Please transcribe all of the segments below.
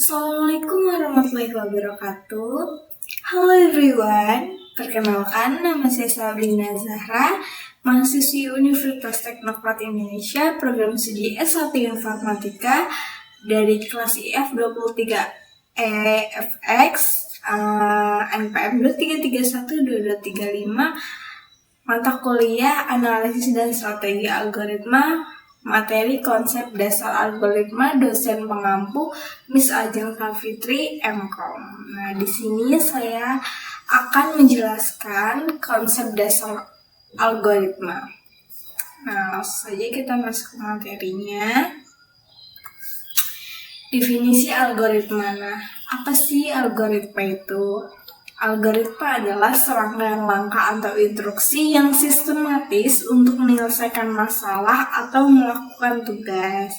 Assalamualaikum warahmatullahi wabarakatuh. Halo everyone, perkenalkan nama saya Sabrina Zahra, mahasiswi Universitas Teknokrat Indonesia, program studi S1 Informatika dari kelas IF 23 EFX NPM 23312235, mata kuliah Analisis dan Strategi Algoritma, materi konsep dasar algoritma, dosen pengampu Miss Ajeng Safitri MKom. Nah, di sini saya akan menjelaskan konsep dasar algoritma. Nah, langsung saja kita masuk ke materinya. Definisi algoritma. Nah, apa sih algoritma itu? Algoritma adalah serangkaian langkah atau instruksi yang sistematis untuk menyelesaikan masalah atau melakukan tugas.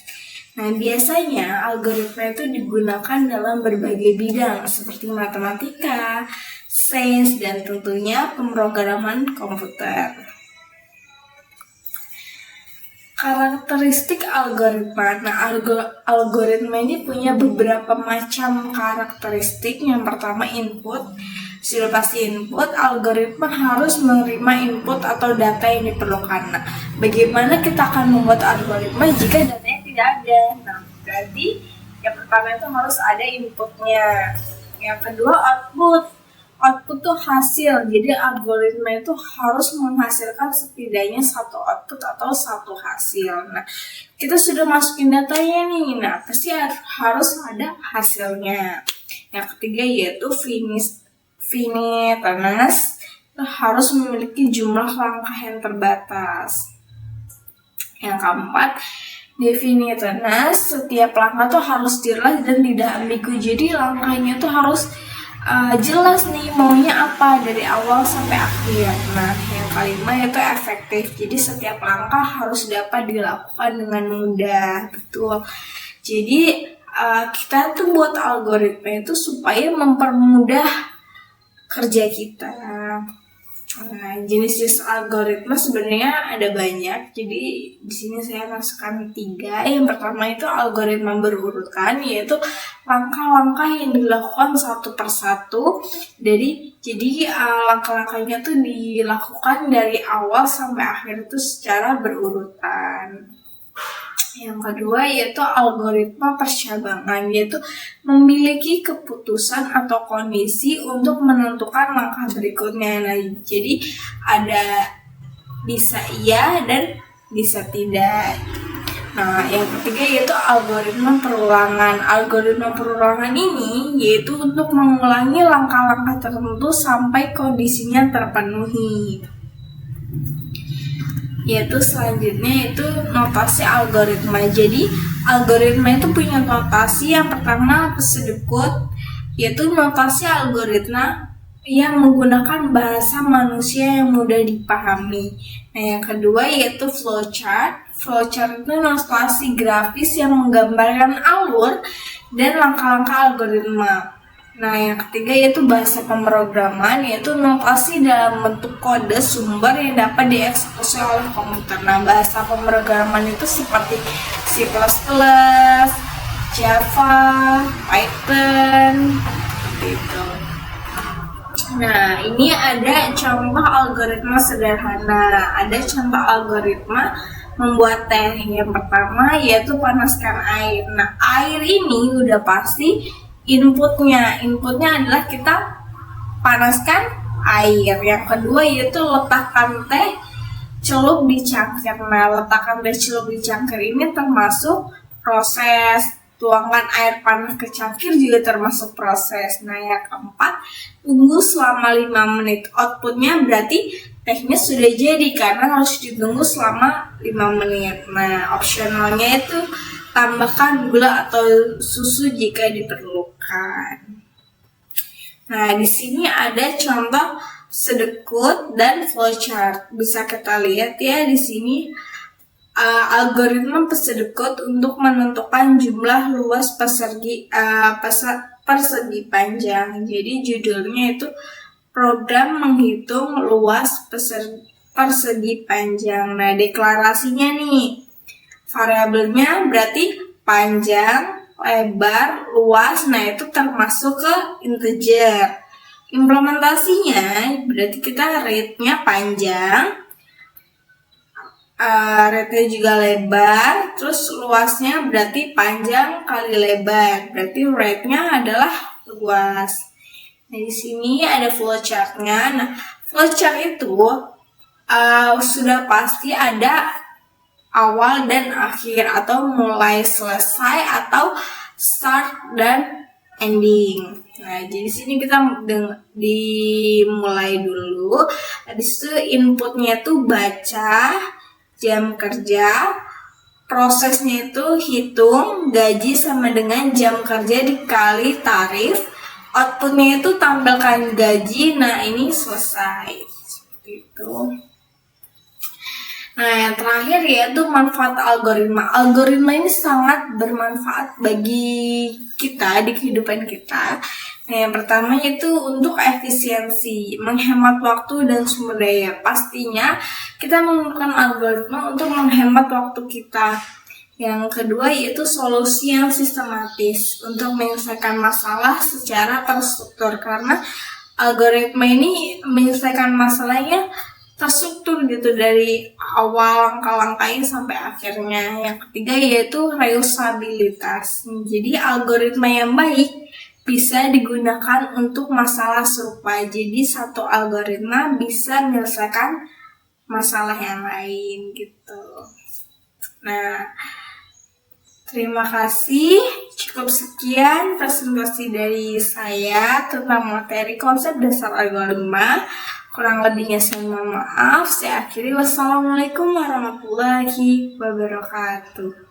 Nah, biasanya algoritma itu digunakan dalam berbagai bidang seperti matematika, sains, dan tentunya pemrograman komputer. Karakteristik algoritma. Nah, algoritma ini punya beberapa macam karakteristik. Yang pertama, input. Sudah pasti input, algoritma harus menerima input atau data yang diperlukan. Nah, bagaimana kita akan membuat algoritma jika datanya tidak ada? Nah, berarti yang pertama itu harus ada inputnya. Yang kedua, output. Output tuh hasil, jadi algoritma itu harus menghasilkan setidaknya satu output atau satu hasil. Nah, kita sudah masukin datanya nih, nah pasti harus ada hasilnya. Yang ketiga yaitu finiteness, harus memiliki jumlah langkah yang terbatas. Yang keempat, definiteness, setiap langkah tuh harus jelas dan tidak ambigu, jadi langkahnya tuh harus jelas nih maunya apa dari awal sampai akhir. Nah, yang kelima itu efektif, jadi setiap langkah harus dapat dilakukan dengan mudah. Betul. Jadi kita tuh buat algoritma itu supaya mempermudah kerja kita. Nah, jenis algoritma sebenarnya ada banyak. Jadi di sini saya masukkan 3. Yang pertama itu algoritma berurutkan, yaitu langkah-langkah yang dilakukan satu persatu. Jadi langkah-langkahnya tuh dilakukan dari awal sampai akhir itu secara berurutan. Yang kedua yaitu algoritma percabangan, yaitu memiliki keputusan atau kondisi untuk menentukan langkah berikutnya. Nah, jadi ada bisa iya dan bisa tidak. Nah, yang ketiga yaitu algoritma perulangan. Algoritma perulangan ini yaitu untuk mengulangi langkah-langkah tertentu sampai kondisinya terpenuhi. Yaitu selanjutnya itu notasi algoritma. Jadi algoritma itu punya notasi. Yang pertama pseudocode, yaitu notasi algoritma yang menggunakan bahasa manusia yang mudah dipahami. Nah, yang kedua yaitu flowchart. Flowchart itu notasi grafis yang menggambarkan alur dan langkah-langkah algoritma. Nah, yang ketiga yaitu bahasa pemrograman, yaitu notasi dalam bentuk kode sumber yang dapat dieksekusi oleh komputer. Nah, bahasa pemrograman itu seperti C++, Java, Python, gitu. Nah, ini ada contoh algoritma sederhana. Ada contoh algoritma membuat teh. Yang pertama yaitu panaskan air. Nah, air ini udah pasti inputnya adalah kita panaskan air. Yang kedua yaitu letakkan teh celup di cangkir. Nah, letakkan teh celup di cangkir ini termasuk proses. Tuangkan air panas ke cangkir juga termasuk proses. Nah, yang keempat, tunggu selama 5 menit. Outputnya berarti tehnya sudah jadi karena harus ditunggu selama 5 menit. Nah, opsionalnya itu tambahkan gula atau susu jika diperlukan. Nah, di sini ada contoh pseudocode dan flowchart. Bisa kita lihat ya di sini algoritma pseudocode untuk menentukan jumlah luas persegi panjang. Jadi judulnya itu program menghitung luas persegi panjang. Nah, deklarasinya nih, variabelnya berarti panjang, lebar, luas, nah itu termasuk ke integer. Implementasinya berarti kita rate-nya panjang, rate-nya juga lebar, terus luasnya berarti panjang kali lebar, berarti rate-nya adalah luas. Nah, di sini ada flowchart-nya. Nah, flowchart itu sudah pasti ada awal dan akhir, atau mulai selesai, atau start dan ending. Nah, jadi sini kita dimulai dulu. Habis itu inputnya itu baca jam kerja, prosesnya itu hitung gaji sama dengan jam kerja dikali tarif, outputnya itu tampilkan gaji. Nah, ini selesai seperti itu. Nah, yang terakhir yaitu manfaat algoritma. Algoritma ini sangat bermanfaat bagi kita di kehidupan kita. Nah, yang pertama yaitu untuk efisiensi, menghemat waktu dan sumber daya. Pastinya kita menggunakan algoritma untuk menghemat waktu kita. Yang kedua yaitu solusi yang sistematis untuk menyelesaikan masalah secara terstruktur, karena algoritma ini menyelesaikan masalahnya terstruktur gitu dari awal langkah-langkahnya sampai akhirnya. Yang ketiga yaitu reusabilitas. Jadi algoritma yang baik bisa digunakan untuk masalah serupa. Jadi satu algoritma bisa menyelesaikan masalah yang lain gitu. Nah, terima kasih. Cukup sekian presentasi dari saya tentang materi konsep dasar algoritma. Kurang lebihnya saya mohon maaf. Saya akhiri. Wassalamualaikum warahmatullahi wabarakatuh.